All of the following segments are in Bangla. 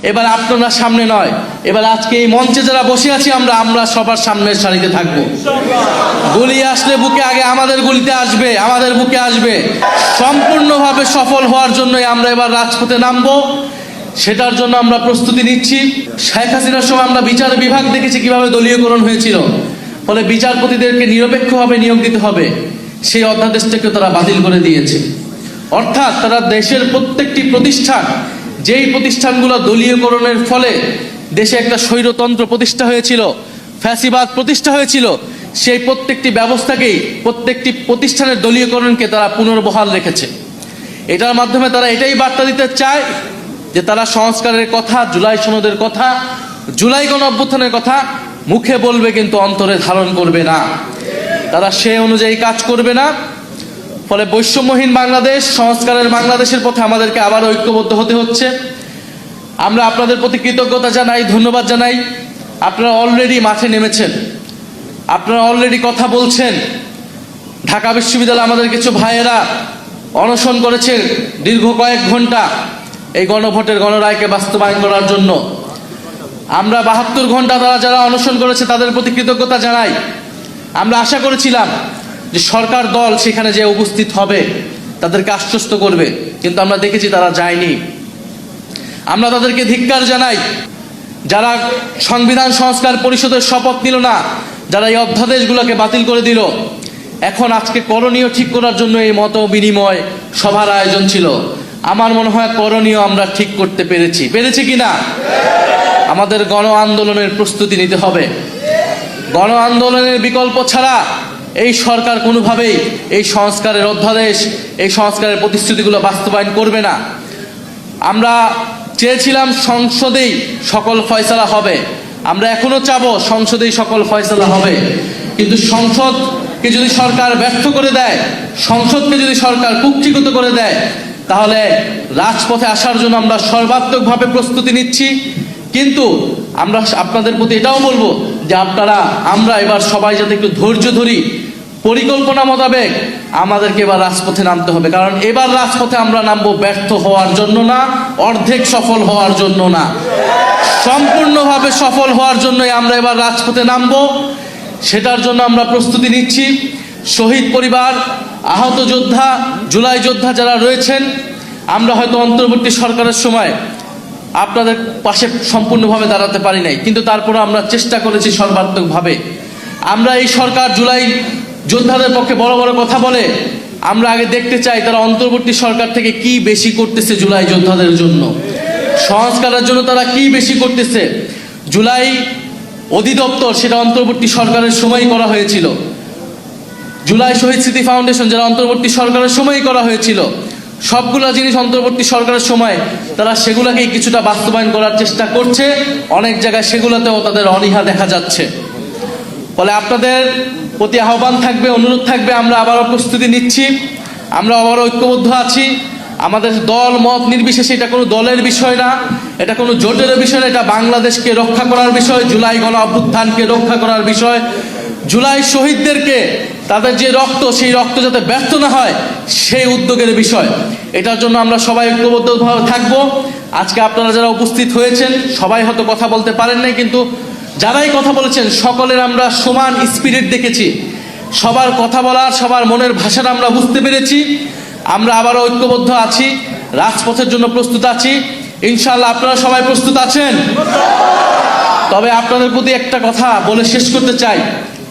এবার আপনারা সামনে নয়, এবার আজকে এই মঞ্চে যারা বসে আছি আমরা সবার সামনের সারিতে থাকবো। গুলি আসলে বুকে আগে আমাদের গুলিতে আসবে, আমাদের বুকে আসবে। সম্পূর্ণভাবে সফল হওয়ার জন্যই আমরা এবার রাজপথে নামবো, সেটার জন্য আমরা প্রস্তুতি নিচ্ছি। শেখ হাসিনার সময় আমরা বিচার বিভাগ দেখেছি কিভাবে দলীয়করণ হয়েছিল, ফলে বিচারপতিদেরকে নিরপেক্ষভাবে নিয়োগ দিতে হবে, সেই অধ্যাদেশটাকে তারা বাতিল করে দিয়েছে। অর্থাৎ তারা দেশের প্রত্যেকটি প্রতিষ্ঠান, যেই প্রতিষ্ঠানগুলো দলীয়করণের ফলে দেশে একটা স্বৈরতন্ত্র প্রতিষ্ঠা হয়েছিল, ফ্যাসিবাদ প্রতিষ্ঠা হয়েছিল, সেই প্রত্যেকটি ব্যবস্থাকেই, প্রত্যেকটি প্রতিষ্ঠানের দলীয়করণকে তারা পুনর্বহাল রেখেছে। এটার মাধ্যমে তারা এটাই বার্তা দিতে চায় যে তারা সংস্কারের কথা, জুলাই সনদের কথা, জুলাই গণঅভ্যুত্থানের কথা মুখে বলবে কিন্তু অন্তরে ধারণ করবে না। তারা সে অনুযায়ী কাজ করবে না। ফলে বৈষম্যহীন বাংলাদেশ, সংস্কারের বাংলাদেশের পথে আমাদেরকে আবার ঐক্যবদ্ধ হতে হচ্ছে। আমরা আপনাদের প্রতি কৃতজ্ঞতা জানাই, ধন্যবাদ জানাই। আপনারা অলরেডি মাঠে নেমেছেন, আপনারা অলরেডি কথা বলছেন। ঢাকা বিশ্ববিদ্যালয়ে আমাদের কিছু ভাইয়েরা অনশন করেছে দীর্ঘ কয়েক ঘন্টা এই গণভোটের গণরায়কে বাস্তবায়ন করার জন্য। আমরা 72 ঘন্টা তারা যারা অনশন করেছে তাদের প্রতি কৃতজ্ঞতা জানাই। আমরা আশা করেছিলাম যে সরকার দল সেখানে যে উপস্থিত হবে, তাদেরকে আশ্বস্ত করবে, কিন্তু আমরা দেখেছি তারা যায়নি। আমরা তাদেরকে ধিক্কার জানাই, যারা সংবিধান সংস্কার পরিষদের শপথ নিল না, যারা এই অধ্যাদেশগুলোকে বাতিল করে দিল। এখন আজকে করণীয় ঠিক করার জন্য এই মত বিনিময় সভার আয়োজন ছিল। আমার মনে হয় করণীয় আমরা ঠিক করতে পেরেছি কিনা? আমাদের গণ আন্দোলনের প্রস্তুতি নিতে হবে। গণ আন্দোলনের বিকল্প ছাড়া এই সরকার কোনোভাবেই এই সংস্কারের অধ্যাদেশ, এই সংস্কারের প্রতিশ্রুতিগুলো বাস্তবায়ন করবে না। আমরা চেয়েছিলাম সংসদেই সকল ফয়সালা হবে, আমরা এখনো চাবো সংসদেই সকল ফয়সালা হবে, কিন্তু সংসদকে যদি সরকার ব্যর্থ করে দেয়, সংসদকে যদি সরকার কুক্ষিগত করে দেয়, তাহলে রাজপথে আসার জন্য আমরা সর্বাত্মকভাবে প্রস্তুতি নিচ্ছি। কিন্তু আমরা আপনাদের প্রতি এটাও বলবো যে আমরা এবার সবাই যাতে একটু ধৈর্য ধরি, পরিকল্পনা মোতাবেক আমাদেরকে এবার রাজপথে নামতে হবে। কারণ এবার রাজপথে আমরা নামবো ব্যর্থ হওয়ার জন্য না, অর্ধেক সফল হওয়ার জন্য না, সম্পূর্ণভাবে সফল হওয়ার জন্যই আমরা এবার রাজপথে নামবো। সেটার জন্য আমরা প্রস্তুতি নিচ্ছি। শহীদ পরিবার, আহত যোদ্ধা, জুলাই যোদ্ধা যারা রয়েছেন, আমরা হয়তো অন্তর্বর্তী সরকারের সময় আপনাদের পাশে সম্পূর্ণভাবে দাঁড়াতে পারি নাই, কিন্তু তারপরে আমরা চেষ্টা করেছি সর্বাত্মকভাবে। আমরা এই সরকার জুলাই যোদ্ধাদের পক্ষে বড় বড় কথা বলে, আমরা আগে দেখতে চাই তারা অন্তর্বর্তী সরকার থেকে কি বেশি করতেছে জুলাই যোদ্ধাদের জন্য, সংস্কারের জন্য তারা কি বেশি করতেছে। জুলাই অধিদপ্তর সেটা অন্তর্বর্তী সরকারের সময়ই করা হয়েছিল। জুলাই শহীদ স্মৃতি ফাউন্ডেশন যারা অন্তর্বর্তী সরকারের সময়ই করা হয়েছিল। সবগুলা জিনিস অন্তর্বর্তী সরকারের সময় তারা সেগুলাকেই কিছুটা বাস্তবায়ন করার চেষ্টা করছে, অনেক জায়গায় সেগুলোতেও তাদের অনীহা দেখা যাচ্ছে। ফলে আপনাদের প্রতি আহ্বান থাকবে, অনুরোধ থাকবে, আমরা আবারও প্রস্তুতি নিচ্ছি, আমরা আবারও ঐক্যবদ্ধ আছি। আমাদের দল মত নির্বিশেষে, এটা কোনো দলের বিষয় না, এটা কোনো জোটের বিষয় না, এটা বাংলাদেশকে রক্ষা করার বিষয়, জুলাই গণ অভ্যুত্থানকে রক্ষা করার বিষয়, জুলাই শহীদদেরকে তাদের যে রক্ত, সেই রক্ত যাতে ব্যর্থ না হয় সেই উদ্যোগের বিষয়। এটার জন্য আমরা সবাই ঐক্যবদ্ধভাবে থাকবো। আজকে আপনারা যারা উপস্থিত হয়েছেন সবাই হয়তো কথা বলতে পারেন নাই, কিন্তু যারাই কথা বলেছেন সকলের আমরা সমান স্পিরিট দেখেছি, সবার কথা বলার, সবার মনের ভাষাটা আমরা বুঝতে পেরেছি। আমরা আবারও ঐক্যবদ্ধ আছি, রাজপথের জন্য প্রস্তুত আছি। ইনশাআল্লাহ আপনারা সবাই প্রস্তুত আছেন। তবে আপনাদের প্রতি একটা কথা বলে শেষ করতে চাই,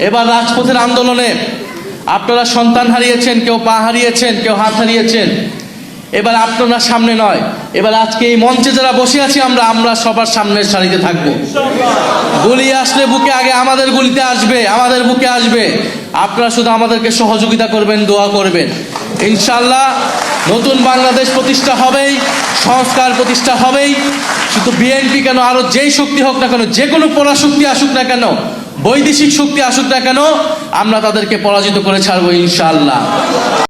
এবার রাজপথের আন্দোলনে আপনারা সন্তান হারিয়েছেন, কেউ পা হারিয়েছেন, কেউ হাত হারিয়েছেন। এবার আপনারা সামনে নয়, এবার আজকে এই মঞ্চে যারা বসে আছি আমরা সবার সামনের সারিতে থাকবো। গুলি আসলে বুকে আগে আমাদের গুলিতে আসবে, আমাদের বুকে আসবে। আপনারা শুধু আমাদেরকে সহযোগিতা করবেন, দোয়া করবেন। ইনশাআল্লাহ নতুন বাংলাদেশ প্রতিষ্ঠা হবেই, সংস্কার প্রতিষ্ঠা হবেই। শুধু বিএনপি কেন, আরো যেই শক্তি হোক না কেন, যে কোনো পরাশক্তি আসুক না কেন, বৈদেশিক শক্তি আসুক না কেন, আমরা তাদেরকে পরাজিত করে ছাড়বো ইনশাআল্লাহ।